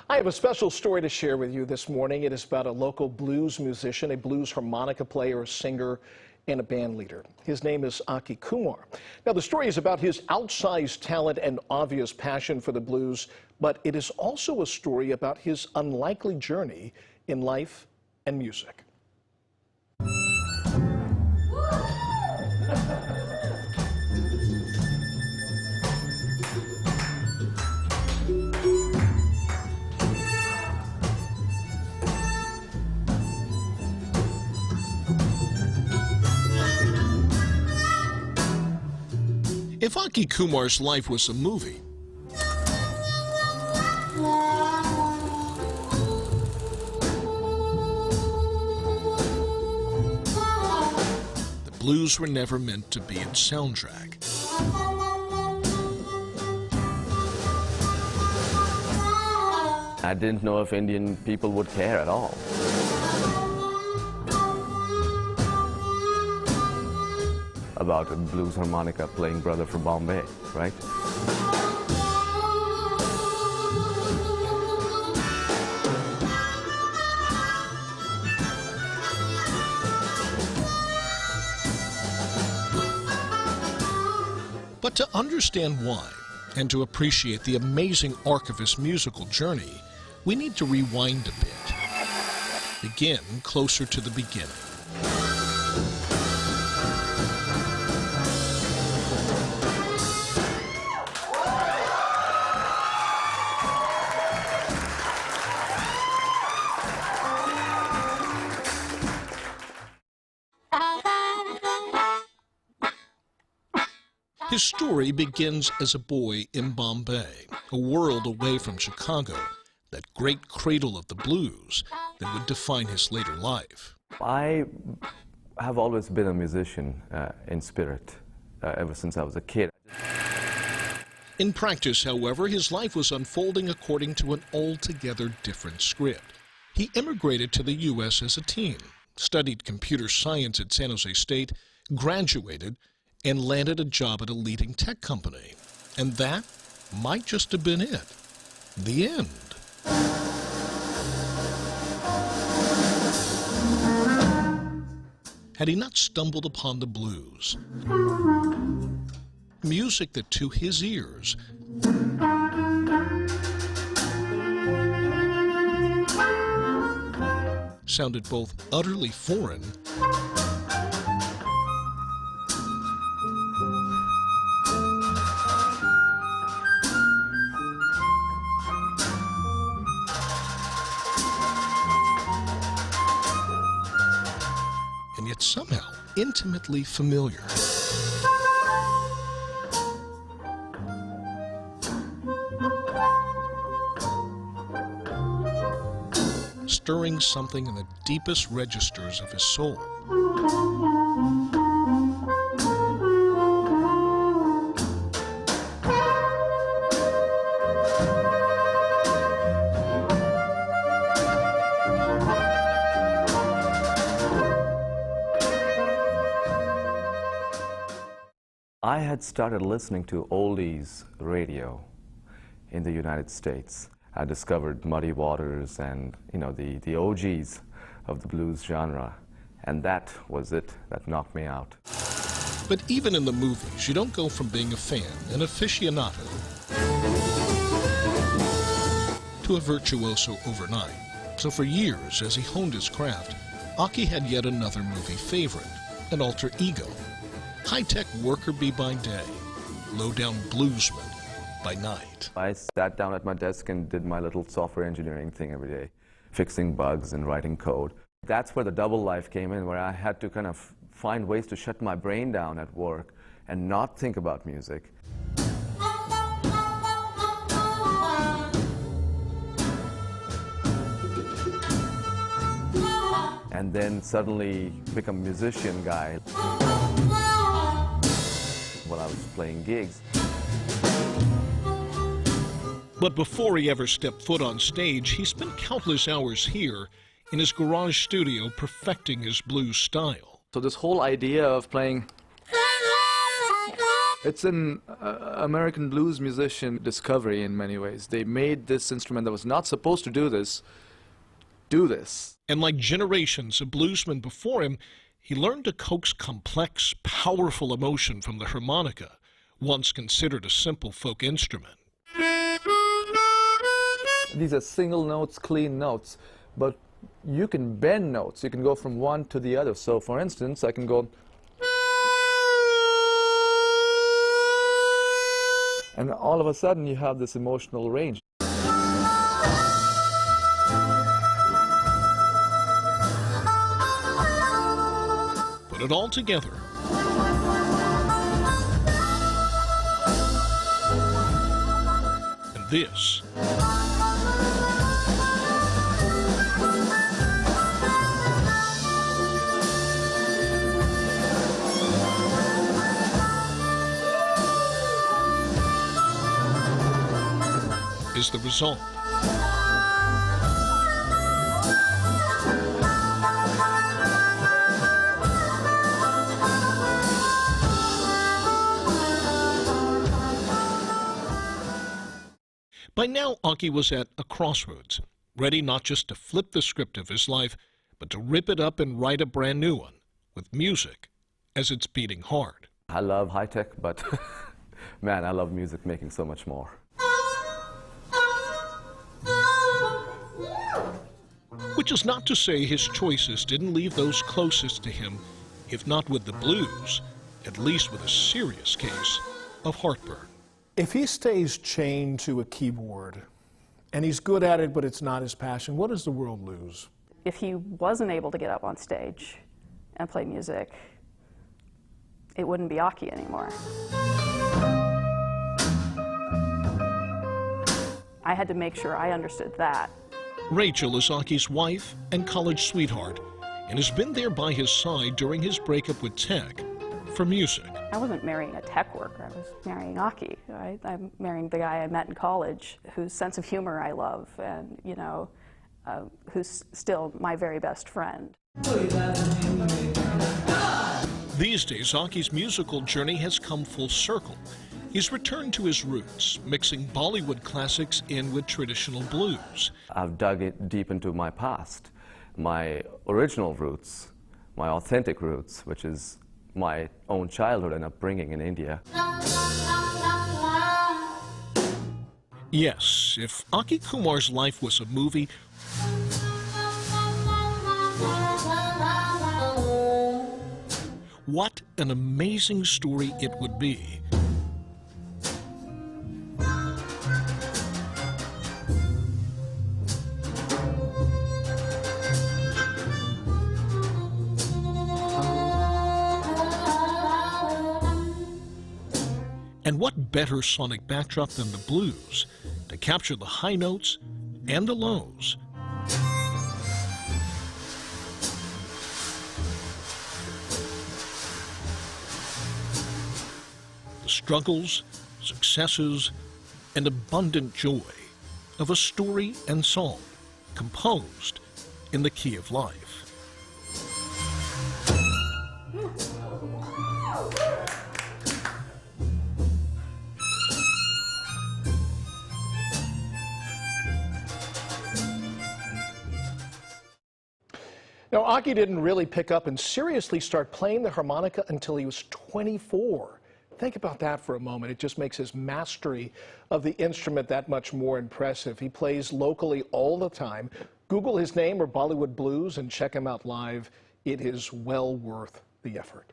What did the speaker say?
I have a special story to share with you this morning. It is about a local blues musician, a blues harmonica player, a singer, and a band leader. His name is Aki Kumar. Now, the story is about his outsized talent and obvious passion for the blues, but it is also a story about his unlikely journey in life and music. If Aki Kumar's life was a movie, the blues were never meant to be its soundtrack. I didn't know if Indian people would care at all. About a blues harmonica playing brother from Bombay, right? But to understand why, and to appreciate the amazing arc of his musical journey, we need to rewind a bit. Begin closer to the beginning. His story begins as a boy in Bombay, a world away from Chicago, that great cradle of the blues that would define his later life. I have always been a musician in spirit, ever since I was a kid. In practice, however, his life was unfolding according to an altogether different script. He immigrated to the U.S. as a teen, studied computer science at San Jose State, graduated, and landed a job at a leading tech company. And that might just have been it. The end. Had he not stumbled upon the blues, music that to his ears sounded both utterly foreign and yet somehow intimately familiar. Stirring something in the deepest registers of his soul. I had started listening to oldies radio in the United States. I discovered Muddy Waters and, you know, the OGs of the blues genre, and that was it that knocked me out. But even in the movies, you don't go from being a fan, an aficionado, to a virtuoso overnight. So for years, as he honed his craft, Aki had yet another movie favorite, an alter ego. High-tech worker bee by day, low-down bluesman by night. I sat down at my desk and did my little software engineering thing every day, fixing bugs and writing code. That's where the double life came in, where I had to kind of find ways to shut my brain down at work and not think about music. And then suddenly become a musician guy while I was playing gigs. But before he ever stepped foot on stage, he spent countless hours here in his garage studio perfecting his blues style. So this whole idea of playing It's an American blues musician discovery in many ways. They made this instrument that was not supposed to do this. And like generations of bluesmen before him, he learned to coax complex, powerful emotion from the harmonica, once considered a simple folk instrument. These are single notes, clean notes, but you can bend notes. You can go from one to the other. So for instance, I can go, and all of a sudden you have this emotional range. Put it all together. And this is the result. By now, Aki was at a crossroads, ready not just to flip the script of his life, but to rip it up and write a brand new one, with music as its beating heart. I love high tech, but man, I love music making so much more. Which is not to say his choices didn't leave those closest to him, if not with the blues, at least with a serious case of heartburn. If he stays chained to a keyboard, and he's good at it, but it's not his passion, what does the world lose? If he wasn't able to get up on stage and play music, it wouldn't be Aki anymore. I had to make sure I understood that. Rachel is Aki's wife and college sweetheart, and has been there by his side during his breakup with tech for music. I wasn't marrying a tech worker, I was marrying Aki. I'm marrying the guy I met in college, whose sense of humor I love, and, you know, who's still my very best friend. These days, Aki's musical journey has come full circle. He's returned to his roots, mixing Bollywood classics in with traditional blues. I've dug it deep into my past, my original roots, my authentic roots, which is my own childhood and upbringing in India. Yes, if Aki Kumar's life was a movie, what an amazing story it would be. And what better sonic backdrop than the blues to capture the high notes and the lows? The struggles, successes, and abundant joy of a story and song composed in the key of life. Now, Aki didn't really pick up and seriously start playing the harmonica until he was 24. Think about that for a moment. It just makes his mastery of the instrument that much more impressive. He plays locally all the time. Google his name or Bollywood Blues and check him out live. It is well worth the effort.